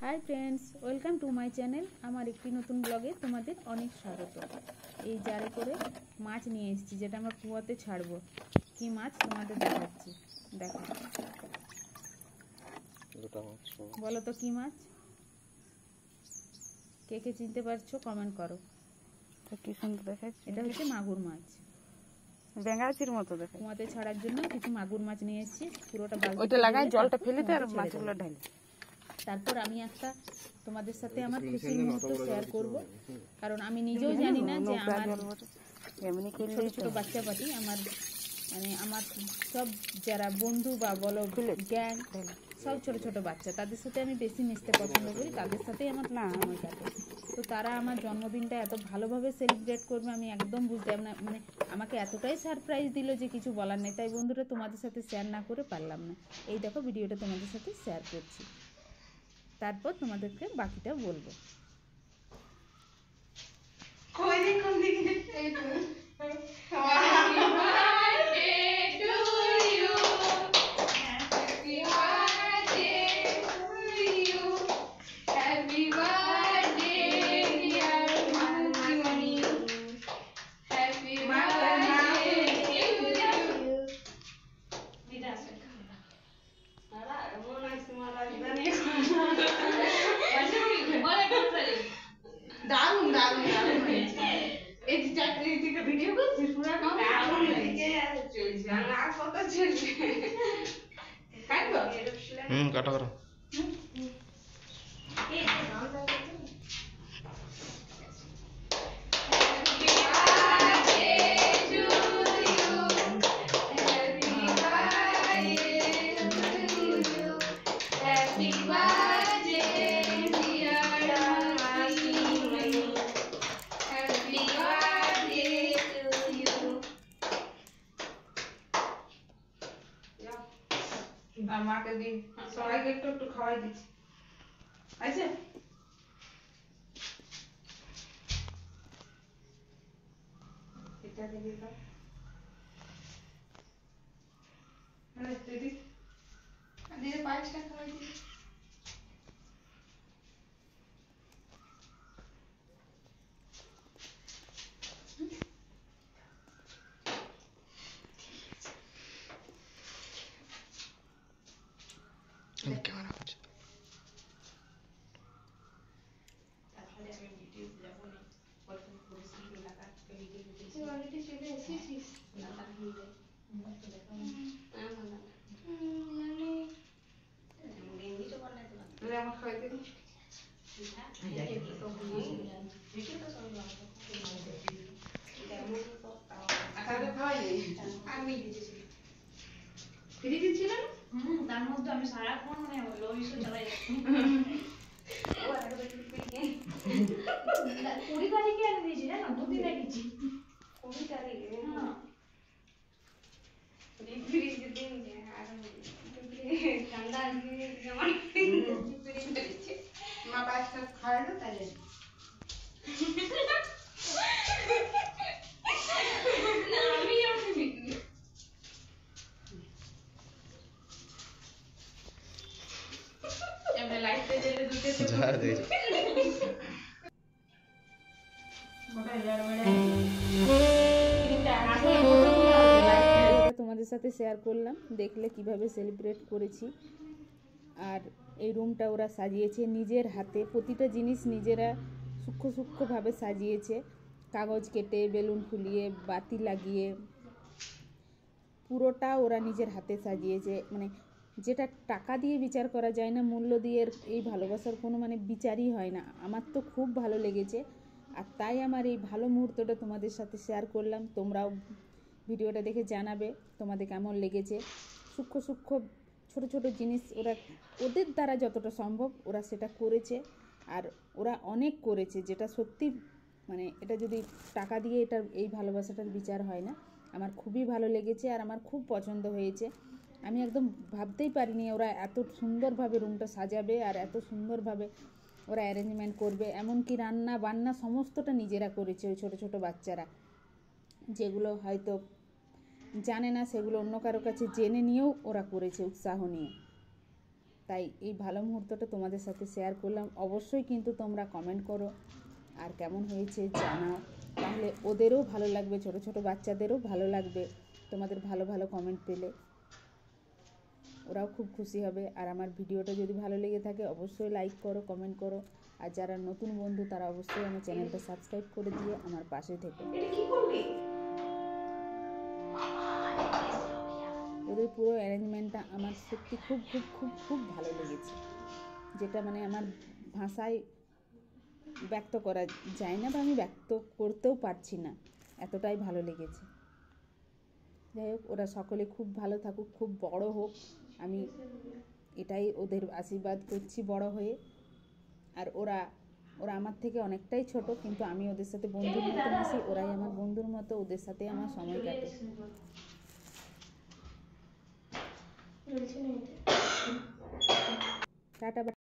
Hi friends, welcome to my channel. আমার একটি নতুন ব্লগে তোমাদের অনেক স্বাগত। এই জারে করে মাছ নিয়ে এসেছি, যেটা আমরা কুয়াতে ছাড়বো। কি মাছ তোমাদের দেখাচ্ছি, দেখো। বলো তো কি মাছ? কে কে চিনতে পারছো কমেন্ট করো। কি সুন্দর দেখাচ্ছে। এটা হচ্ছে মাগুর মাছ, বেঙ্গাচির মতো দেখে। কুয়াতে ছাড়ার জন্য কিছু মাগুর মাছ নিয়ে এসেছি। পুরোটা ওইটা লাগাই জলটা ফেলে দে আর মাছগুলো ঢালি। তারপর আমি একটা তোমাদের সাথে আমার খুশির মুহূর্ত শেয়ার করব, কারণ আমি নিজেও জানি না যে আমার ছোট ছোট বাচ্চা পাটি আমার আমার সব যারা বন্ধু বা বলো গ্যাং সব ছোট ছোট বাচ্চা, তাদের সাথে আমি বেশি মিশতে পছন্দ করি, তাদের সাথেই আমার সময় কাটে। তো তারা আমার জন্মদিনটা এত ভালোভাবে সেলিব্রেট করবে আমি একদম বুঝতে না, আমাকে এতটাই সারপ্রাইজ দিল যে কিছু বলার নেই। তাই বন্ধুরা, তোমাদের সাথে শেয়ার না করে পারলাম না। এই দেখো, ভিডিওটা তোমাদের সাথে শেয়ার করছি, তারপর তোমাদেরকে বাকিটা বলবো। কাটা করো। আর মাকে দিই, সবাইকে একটু একটু খাওয়াই দিচ্ছি। আছে এটা দিয়ে দাও। আরে দিদি দিদি পায়েসটা খাওয়াই দিচ্ছি। ক্যামেরা হচ্ছে। আমার খাইতে দিই। তার মধ্যে আমি সারাক্ষণ লবিসও চালাই যাচ্ছি। 20 তারিখে আমি দিয়েছি, জানো, 2 দিন রেখেছি। 20 তারিখে ঠান্ডা মা পাঁচটা খাওয়ালো তাহলে তোমাদের সাথে শেয়ার করলাম, দেখলে কিভাবে সেলিব্রেট করেছি। আর এই রুমটা ওরা সাজিয়েছে নিজের হাতে, প্রতিটা জিনিস নিজেরা সূক্ষ্ম সূক্ষ্মভাবে সাজিয়েছে। কাগজ কেটে, বেলুন ফুলিয়ে, বাতি লাগিয়ে পুরোটা ওরা নিজের হাতে সাজিয়েছে। যেটা টাকা দিয়ে বিচার করা যায় না, মূল্য দিয়ে এই ভালোবাসার কোনো বিচারই হয় না। আমার তো খুব ভালো লেগেছে, আর তাই আমার এই ভালো মুহূর্তটা তোমাদের সাথে শেয়ার করলাম। তোমরাও ভিডিওটা দেখে জানাবে তোমাদের কেমন লেগেছে। সূক্ষ্ম সূক্ষ্ম ছোট ছোট জিনিস ওরা ওদের দ্বারা যতটা সম্ভব ওরা সেটা করেছে, আর ওরা অনেক করেছে, যেটা সত্যি এটা যদি টাকা দিয়ে এই ভালোবাসাটার বিচার হয় না। আমার খুবই ভালো লেগেছে আর আমার খুব পছন্দ হয়েছে। আমি একদম ভাবতেই পারিনি ওরা এত সুন্দরভাবে রুমটা সাজাবে আর এত সুন্দরভাবে ওরা অ্যারেঞ্জমেন্ট করবে। এমনকি রান্না বান্না সমস্তটা নিজেরা করেছে ওই ছোটো ছোটো বাচ্চারা, যেগুলো হয়তো জানে না, সেগুলো অন্য কারো কাছে জেনে নিয়েও ওরা করেছে উৎসাহ নিয়ে। তাই এই ভালো মুহূর্তটা তোমাদের সাথে শেয়ার করলাম। অবশ্যই কিন্তু তোমরা কমেন্ট করো আর কেমন হয়েছে জানাও, তাহলে ওদেরও ভালো লাগবে, ছোট ছোট বাচ্চাদেরও ভালো লাগবে তোমাদের ভালো ভালো কমেন্ট পেলে। ওরাও খুব খুশি হবে। আর আমার ভিডিওটা যদি ভালো লেগে থাকে অবশ্যই লাইক করো, কমেন্ট করো। আর যারা নতুন বন্ধু তারা অবশ্যই আমার চ্যানেলটা সাবস্ক্রাইব করে দিয়ে আমার পাশে থেকো। এটা কি করলি? ওদের পুরো অ্যারেঞ্জমেন্টটা আমার সত্যি খুব খুব খুব খুব ভালো লেগেছে, যেটা মানে আমার ভাষায় ব্যক্ত করা যায় না, বা আমি ব্যক্ত করতেও পারছি না, এতটাই ভালো লেগেছে। যাই হোক, ওরা সকলে খুব ভালো থাকুক, খুব বড় হোক, আমি এটাই ওদের আশীর্বাদ করছি বড় হয়ে। আর ওরা আমার থেকে অনেকটাই ছোট, কিন্তু আমি ওদের সাথে বন্ধুর মতো মিশি, ওরাই আমার বন্ধুর মতো, ওদের সাথে আমার সময় কাটে। টাটা।